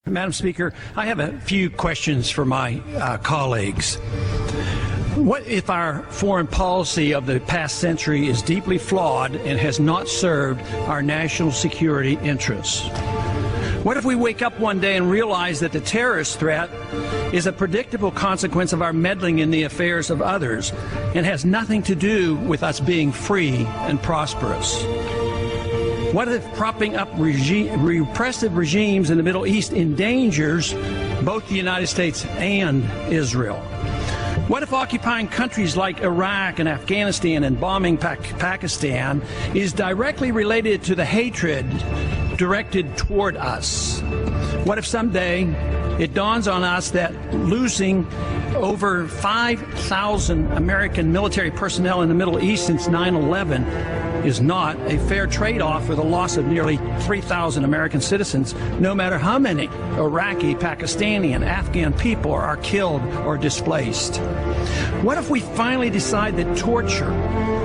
Madam Speaker, I have a few questions for my colleagues. What if our foreign policy of the past century is deeply flawed and has not served our national security interests? What if we wake up one day and realize that the terrorist threat is a predictable consequence of our meddling in the affairs of others and has nothing to do with us being free and prosperous? What if propping up repressive regimes in the Middle East endangers both the United States and Israel? What if occupying countries like Iraq and Afghanistan and bombing Pakistan is directly related to the hatred directed toward us? What if someday it dawns on us that losing over 5,000 American military personnel in the Middle East since 9/11 is not a fair trade-off for the loss of nearly 3,000 American citizens, no matter how many Iraqi, Pakistani, and Afghan people are killed or displaced? What if we finally decide that torture,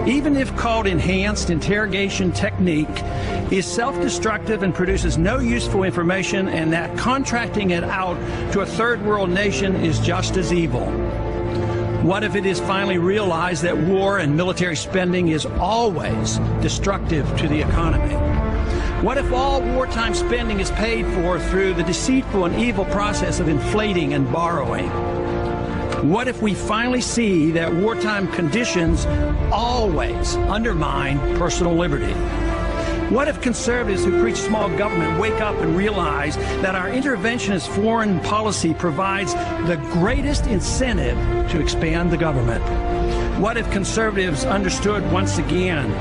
even if called enhanced interrogation technique, is self-destructive and produces no useful information, and that contracting it out to a third world nation is just as evil? What if it is finally realized that war and military spending is always destructive to the economy? What if all wartime spending is paid for through the deceitful and evil process of inflating and borrowing? What if we finally see that wartime conditions always undermine personal liberty? What if conservatives who preach small government wake up and realize that our interventionist foreign policy provides the greatest incentive to expand the government? What if conservatives understood once again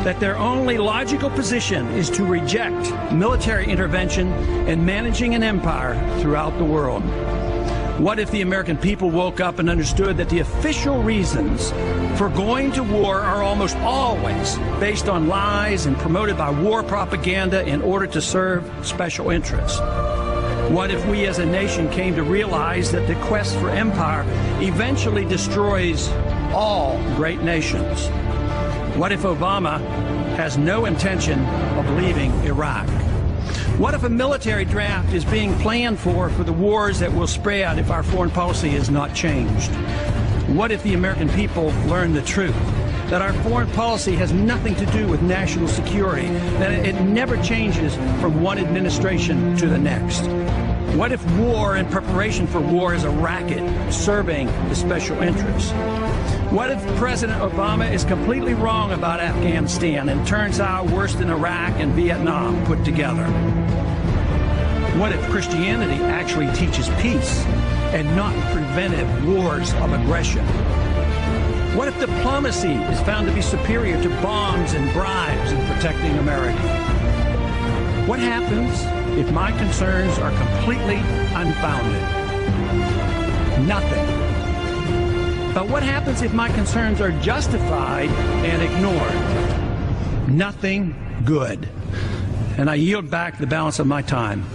that their only logical position is to reject military intervention and managing an empire throughout the world? What if the American people woke up and understood that the official reasons for going to war are almost always based on lies and promoted by war propaganda in order to serve special interests? What if we as a nation came to realize that the quest for empire eventually destroys all great nations? What if Obama has no intention of leaving Iraq? What if a military draft is being planned for the wars that will spread if our foreign policy is not changed? What if the American people learn the truth, that our foreign policy has nothing to do with national security, that it never changes from one administration to the next? What if war and preparation for war is a racket serving the special interests? What if President Obama is completely wrong about Afghanistan and turns out worse than Iraq and Vietnam put together? What if Christianity actually teaches peace and not preventive wars of aggression? What if diplomacy is found to be superior to bombs and bribes in protecting America? What happens if my concerns are completely unfounded? Nothing. But what happens if my concerns are justified and ignored? Nothing good. And I yield back the balance of my time.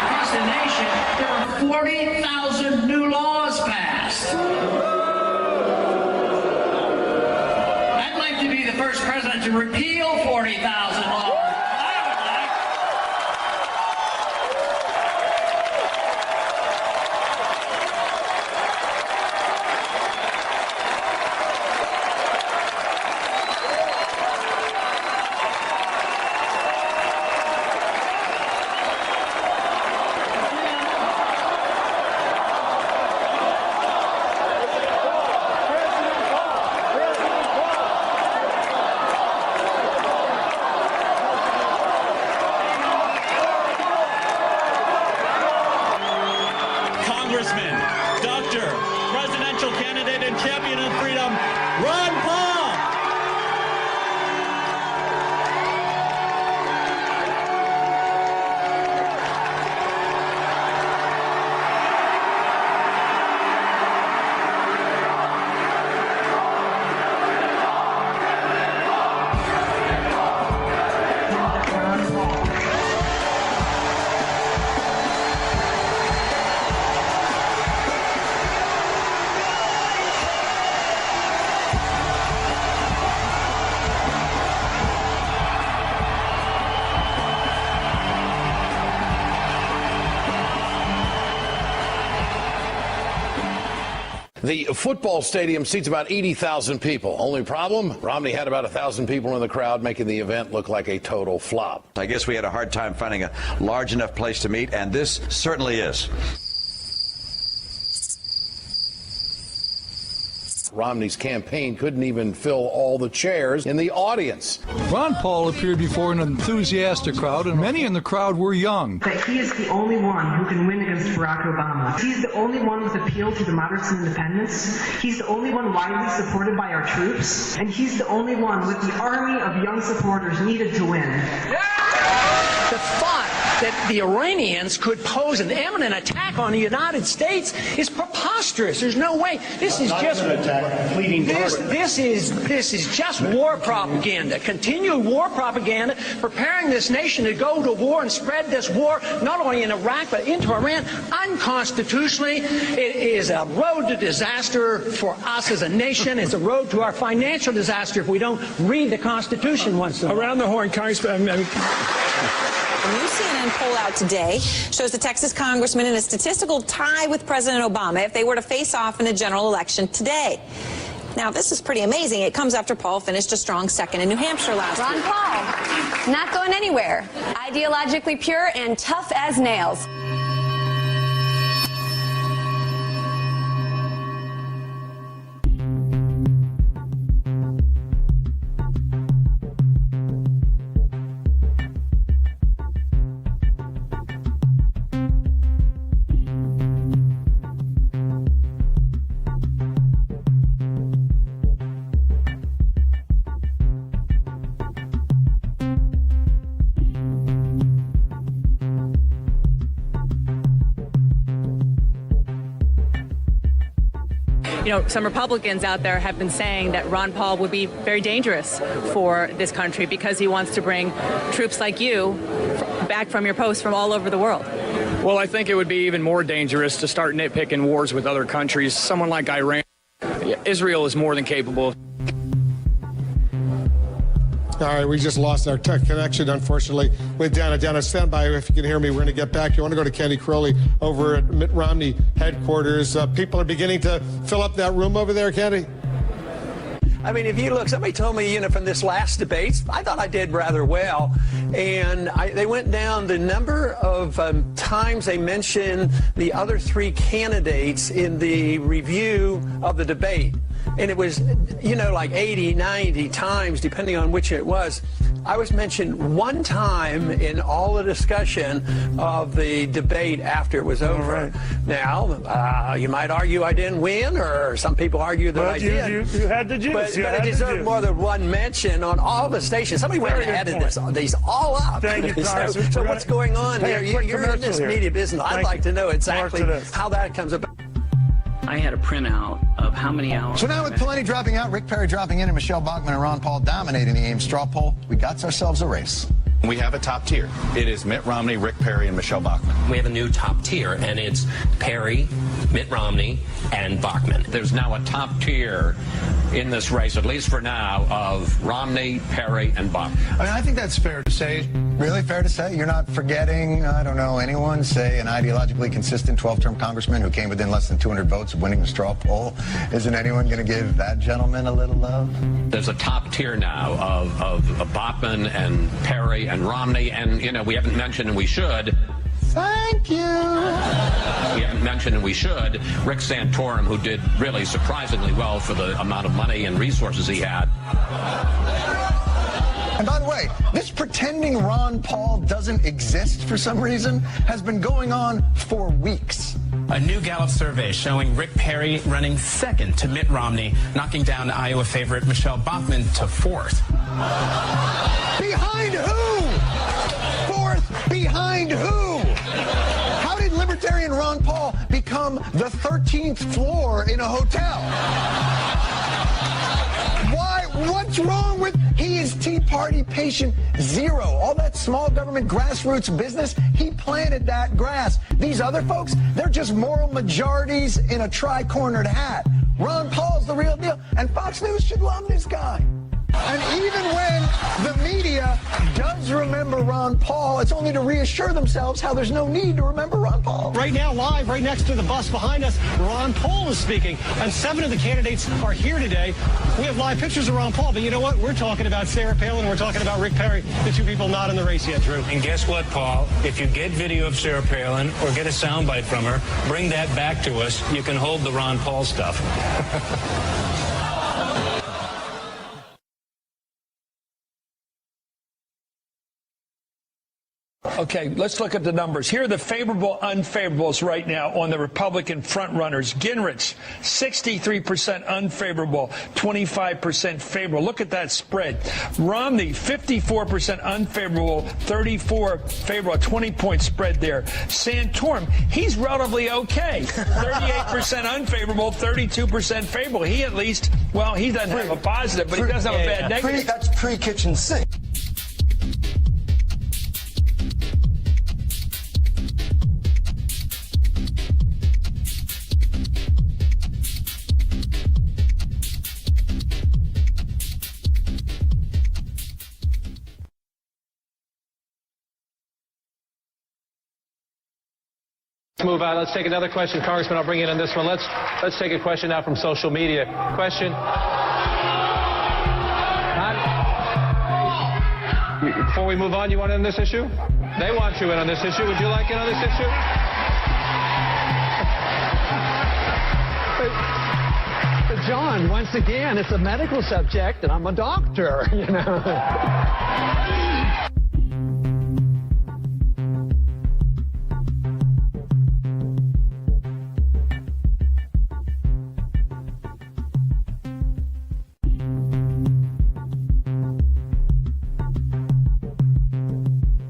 Across the nation, there are 40,000 new laws passed. I'd like to be the first president to repeal 40,000 laws. The football stadium seats about 80,000 people. Only problem, Romney had about 1,000 people in the crowd, making the event look like a total flop. I guess we had a hard time finding a large enough place to meet, and this certainly is. Romney's campaign couldn't even fill all the chairs in the audience. Ron Paul appeared before an enthusiastic crowd, and many in the crowd were young. That he is the only one who can win against Barack Obama. He's the only one with appeal to the moderates and independents. He's the only one widely supported by our troops. And he's the only one with the army of young supporters needed to win. The thought that the Iranians could pose an imminent attack on the United States is preposterous. There's no way. This is just this is just war propaganda. Continued war propaganda, preparing this nation to go to war and spread this war not only in Iraq but into Iran unconstitutionally. It is a road to disaster for us as a nation. It's a road to our financial disaster if we don't read the Constitution once in a while. Around the horn, Congressman. A new CNN poll out today shows the Texas congressman in a statistical tie with President Obama if they were to face off in the general election today. Now, this is pretty amazing. It comes after Paul finished a strong second in New Hampshire last week. Ron Paul, not going anywhere. Ideologically pure and tough as nails. You know, some Republicans out there have been saying that Ron Paul would be very dangerous for this country because he wants to bring troops like you back from your post from all over the world. Well, I think it would be even more dangerous to start nitpicking wars with other countries. Someone like Iran, Israel is more than capable of. All right, we just lost our tech connection, unfortunately, with Dana. Dana, stand by if you can hear me. We're going to get back. You want to go to Kenny Crowley over at Mitt Romney headquarters. People are beginning to fill up that room over there, Kenny. I mean, if you look, somebody told me, from this last debate, I thought I did rather well. And they went down the number of times they mentioned the other three candidates in the review of the debate. And it was, like 80, 90 times, depending on which it was. I was mentioned one time in all the discussion of the debate after it was over. Right. Now, you might argue I didn't win, or some people argue that I did. You had the juice. But it deserved more than one mention on all the stations. Somebody went and added these all up. Thank you, so what's going on here? You're in this media business. I'd like to know exactly how that comes about. I had a printout of how many hours. So now with Peleni dropping out, Rick Perry dropping in, and Michelle Bachmann and Ron Paul dominating the Ames straw poll, we got ourselves a race. We have a top tier. It is Mitt Romney, Rick Perry, and Michelle Bachmann. We have a new top tier, and it's Perry, Mitt Romney, and Bachmann. There's now a top tier in this race, at least for now, of Romney, Perry, and Bachmann. I mean, I think that's fair to say. Really fair to say? You're not forgetting, I don't know, anyone, say an ideologically consistent 12-term congressman who came within less than 200 votes of winning the straw poll? Isn't anyone going to give that gentleman a little love? There's a top tier now of Bachmann and Perry and Romney, and, we haven't mentioned, and we should. Thank you. We haven't mentioned, and we should, Rick Santorum, who did really surprisingly well for the amount of money and resources he had. And by the way, this pretending Ron Paul doesn't exist for some reason has been going on for weeks. A new Gallup survey showing Rick Perry running second to Mitt Romney, knocking down Iowa favorite Michelle Bachmann to fourth. Behind who? Fourth behind who? How did Libertarian Ron Paul become the 13th floor in a hotel? Why? What's wrong with... He is Tea Party patient zero. All that small government grassroots business, he planted that grass. These other folks, they're just moral majorities in a tri-cornered hat. Ron Paul's the real deal, and Fox News should love this guy. And even when the media does remember remember Ron Paul. It's only to reassure themselves how there's no need to remember Ron Paul. Right now, live, right next to the bus behind us, Ron Paul is speaking. And 7 of the candidates are here today. We have live pictures of Ron Paul, but you know what? We're talking about Sarah Palin. We're talking about Rick Perry, the two people not in the race yet, Drew. And guess what, Paul? If you get video of Sarah Palin or get a soundbite from her, bring that back to us. You can hold the Ron Paul stuff. Okay, let's look at the numbers. Here are the favorable, unfavorables right now on the Republican frontrunners. Gingrich, 63% unfavorable, 25% favorable. Look at that spread. Romney, 54% unfavorable, 34 favorable, 20-point spread there. Santorum, he's relatively okay. 38% unfavorable, 32% favorable. He at least, well, he doesn't have a positive, but he does have a bad negative. That's pre-kitchen sink. Move on. Let's take another question. Congressman, I'll bring you in on this one. Let's take a question now from social media. Question. Before we move on, you want in on this issue? They want you in on this issue. Would you like in on this issue? John, once again, it's a medical subject, and I'm a doctor, you know.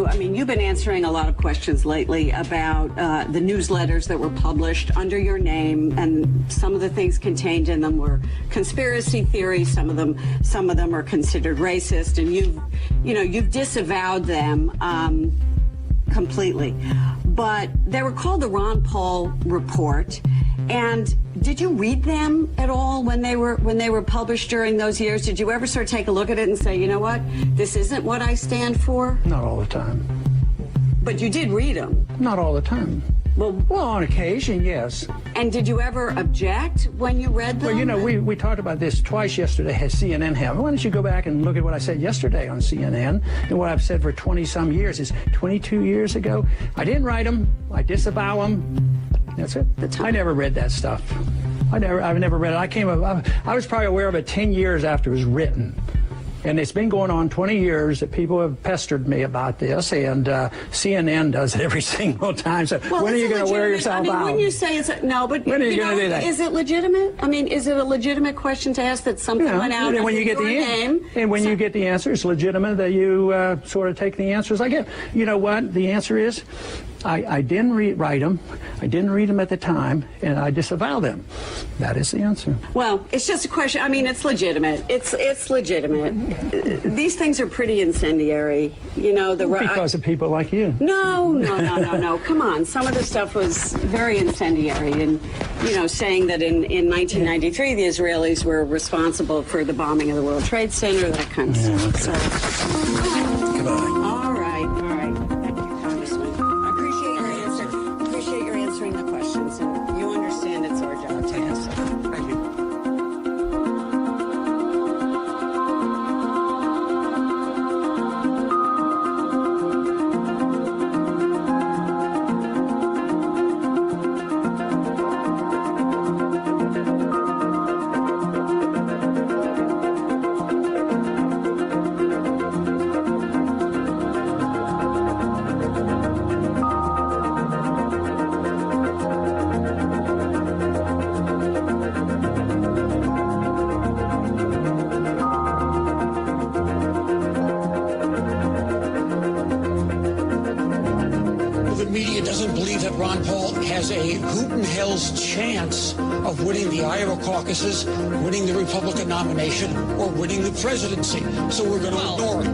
I mean, you've been answering a lot of questions lately about the newsletters that were published under your name, and some of the things contained in them were conspiracy theories. Some of them are considered racist, and you've disavowed them completely. But they were called the Ron Paul Report. And did you read them at all when they were published during those years? Did you ever sort of take a look at it and say, you know what, this isn't what I stand for? Not all the time. But you did read them? Not all the time. Well, on occasion, yes. And did you ever object when you read them? Well, you know, we talked about this twice yesterday at CNN. Why don't you go back and look at what I said yesterday on CNN and what I've said for 20-some years. Is 22 years ago. I didn't write them. I disavow them. That's it. I never read that stuff. I've never read it. I was probably aware of it 10 years after it was written. And it's been going on 20 years that people have pestered me about this, and CNN does it every single time. So when are you going to wear yourself out? When you say it's no, but when are you going to do that? Is it legitimate? I mean, is it a legitimate question to ask that something went out and when you get your name? And when you get the answer, it's legitimate that you sort of take the answers I give. You know what? The answer is, I didn't write them. I didn't read them at the time, and I disavow them. That is the answer. Well, it's just a question. I mean, it's legitimate. It's legitimate. These things are pretty incendiary. You know, because of people like you. No. Come on. Some of the stuff was very incendiary, and saying that in 1993 the Israelis were responsible for the bombing of the World Trade Center, that kind of stuff. So, goodbye. All right. Thank you, Congressman. I appreciate your answer. Appreciate your answering the questions, and you understand it's our job to answer. Thank you. Chance of winning the Iowa caucuses, winning the Republican nomination, or winning the presidency. So we're going to ignore it.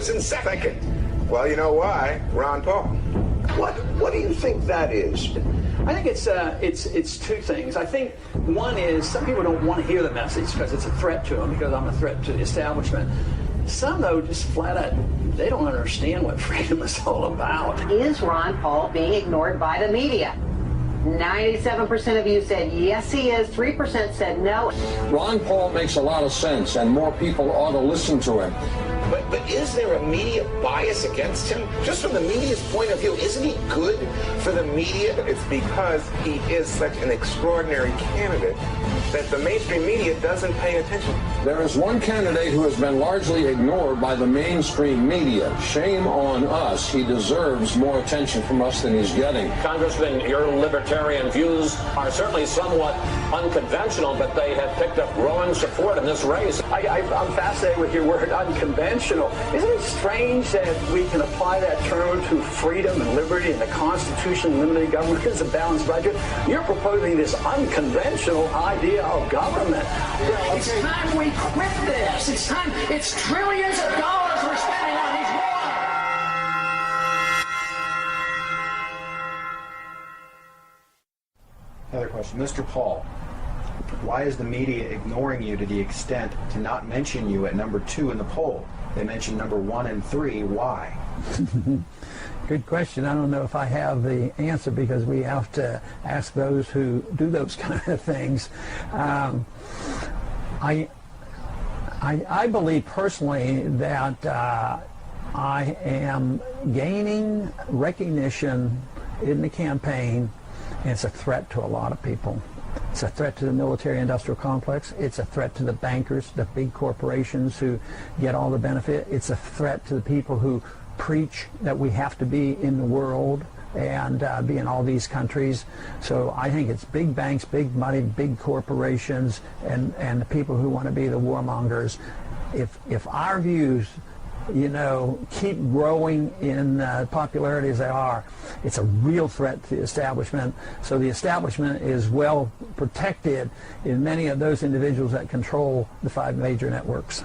was in second. Well, you know why? Ron Paul. What do you think that is? I think it's two things. I think one is some people don't want to hear the message because it's a threat to them, because I'm a threat to the establishment. Some, though, just flat out, they don't understand what freedom is all about. Is Ron Paul being ignored by the media? 97% of you said yes, he is. 3% said no. Ron Paul makes a lot of sense, and more people ought to listen to him. But is there a media bias against him? Just from the media's point of view, isn't he good for the media? It's because he is such an extraordinary candidate that the mainstream media doesn't pay attention. There is one candidate who has been largely ignored by the mainstream media. Shame on us. He deserves more attention from us than he's getting. Congressman, your libertarian views are certainly somewhat unconventional, but they have picked up growing support in this race. I'm fascinated with your word unconventional. Isn't it strange that we can apply that term to freedom and liberty and the Constitution, limited government is a balanced budget? You're proposing this unconventional idea of government. It's time we quit this. It's time. It's trillions of dollars we're spending on these wars. Another question. Mr. Paul, why is the media ignoring you to the extent to not mention you at number 2 in the poll? They mentioned number 1 and 3. Why? Good question. I don't know if I have the answer, because we have to ask those who do those kind of things. I believe personally that I am gaining recognition in the campaign, and it's a threat to a lot of people. It's a threat to the military-industrial complex. It's a threat to the bankers, the big corporations who get all the benefit. It's a threat to the people who preach that we have to be in the world and be in all these countries. So I think it's big banks, big money, big corporations, and the people who want to be the warmongers. If our views, keep growing in popularity as they are, it's a real threat to the establishment. So the establishment is well protected in many of those individuals that control the 5 major networks.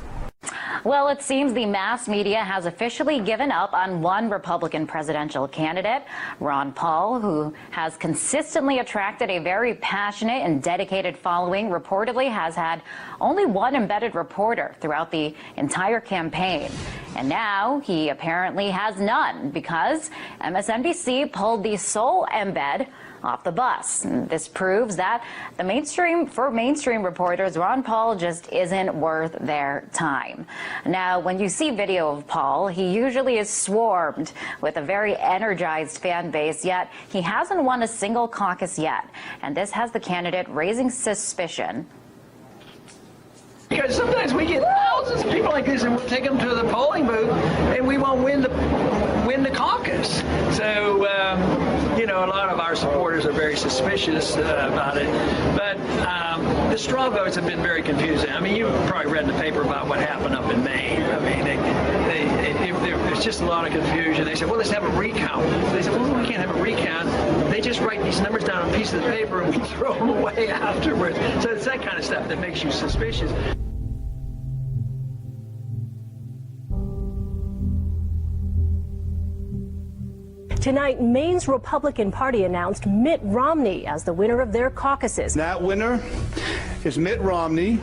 Well, it seems the mass media has officially given up on one Republican presidential candidate, Ron Paul, who has consistently attracted a very passionate and dedicated following, reportedly has had only one embedded reporter throughout the entire campaign. And now he apparently has none, because MSNBC pulled the sole embed off the bus. And this proves that for mainstream reporters, Ron Paul just isn't worth their time. Now, when you see video of Paul, he usually is swarmed with a very energized fan base, yet he hasn't won a single caucus yet. And this has the candidate raising suspicion. Because sometimes we get thousands of people like this, and we'll take them to the polling booth, and we won't win the caucus. So, a lot of our supporters are very suspicious about it. But the straw votes have been very confusing. I mean, you've probably read in the paper about what happened up in Maine. I mean, there's just a lot of confusion. They said, well, let's have a recount. They said, well, we can't have a recount. They just write these numbers down on pieces of paper, and we throw them away afterwards. So it's that kind of stuff that makes you suspicious. Tonight, Maine's Republican Party announced Mitt Romney as the winner of their caucuses. That winner is Mitt Romney.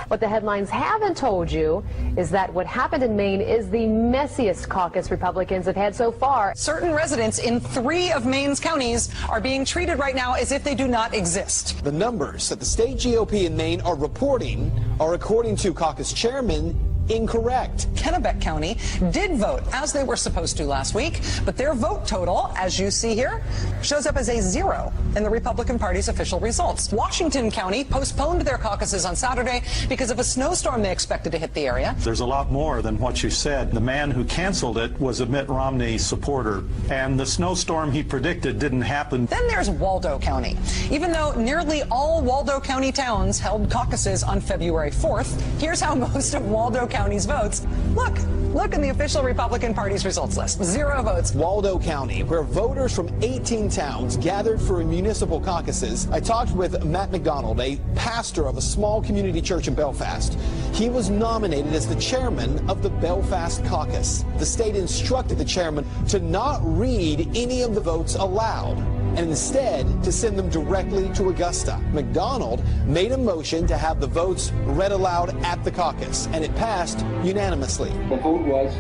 What the headlines haven't told you is that what happened in Maine is the messiest caucus Republicans have had so far. Certain residents in 3 of Maine's counties are being treated right now as if they do not exist. The numbers that the state GOP in Maine are reporting are, according to caucus chairman, incorrect. Kennebec County did vote as they were supposed to last week, but their vote total, as you see here, shows up as a 0 in the Republican Party's official results. Washington County postponed their caucuses on Saturday because of a snowstorm they expected to hit the area. There's a lot more than what you said. The man who canceled it was a Mitt Romney supporter, and the snowstorm he predicted didn't happen. Then there's Waldo County. Even though nearly all Waldo County towns held caucuses on February 4th, here's how most of Waldo County's votes. Look in the official Republican Party's results list. 0 votes. Waldo County, where voters from 18 towns gathered for municipal caucuses. I talked with Matt McDonald, a pastor of a small community church in Belfast. He was nominated as the chairman of the Belfast caucus. The state instructed the chairman to not read any of the votes aloud, and instead to send them directly to Augusta. McDonald made a motion to have the votes read aloud at the caucus, and it passed unanimously. The vote was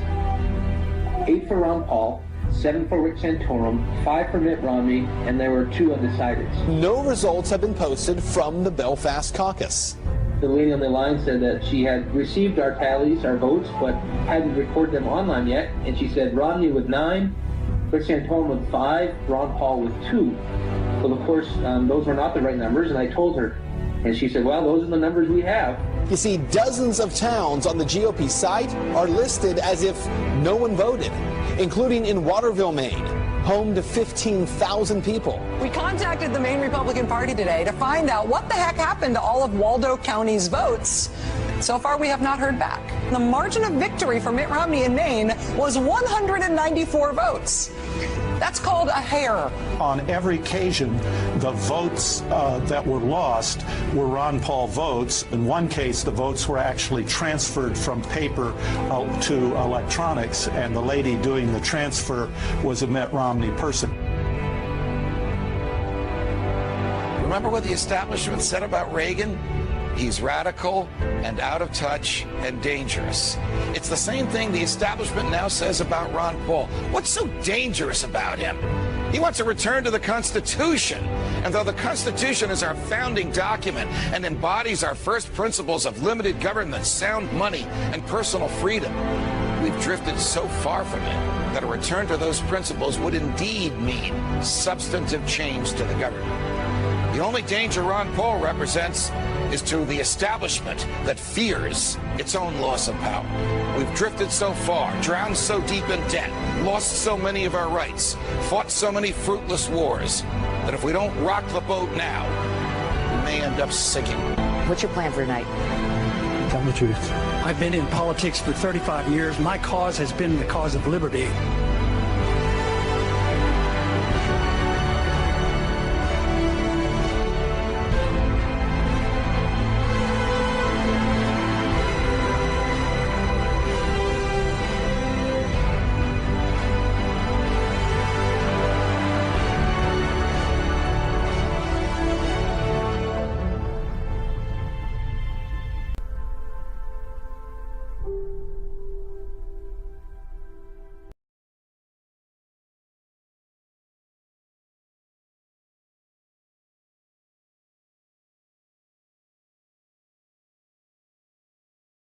8 for Ron Paul, 7 for Rick Santorum, 5 for Mitt Romney, and there were 2 undecideds. No results have been posted from the Belfast caucus. The lady on the line said that she had received our tallies, our votes, but hadn't recorded them online yet, and she said Romney with 9, Rick Santorum with 5, Ron Paul with 2. Well, of course, those were not the right numbers, and I told her. And she said, well, those are the numbers we have. You see, dozens of towns on the GOP site are listed as if no one voted, including in Waterville, Maine, home to 15,000 people. We contacted the Maine Republican Party today to find out what the heck happened to all of Waldo County's votes. So far, we have not heard back. The margin of victory for Mitt Romney in Maine was 194 votes. That's called a hair. On every occasion, the votes that were lost were Ron Paul votes. In one case, the votes were actually transferred from paper to electronics, and the lady doing the transfer was a Mitt Romney person. Remember what the establishment said about Reagan? He's radical and out of touch and dangerous. It's the same thing the establishment now says about Ron Paul. What's so dangerous about him? He wants a return to the Constitution. And though the Constitution is our founding document and embodies our first principles of limited government, sound money, and personal freedom, we've drifted so far from it that a return to those principles would indeed mean substantive change to the government. The only danger Ron Paul represents is to the establishment that fears its own loss of power. We've drifted so far, drowned so deep in debt, lost so many of our rights, fought so many fruitless wars, that if we don't rock the boat now, we may end up sinking. What's your plan for tonight? Tell the truth. I've been in politics for 35 years. My cause has been the cause of liberty.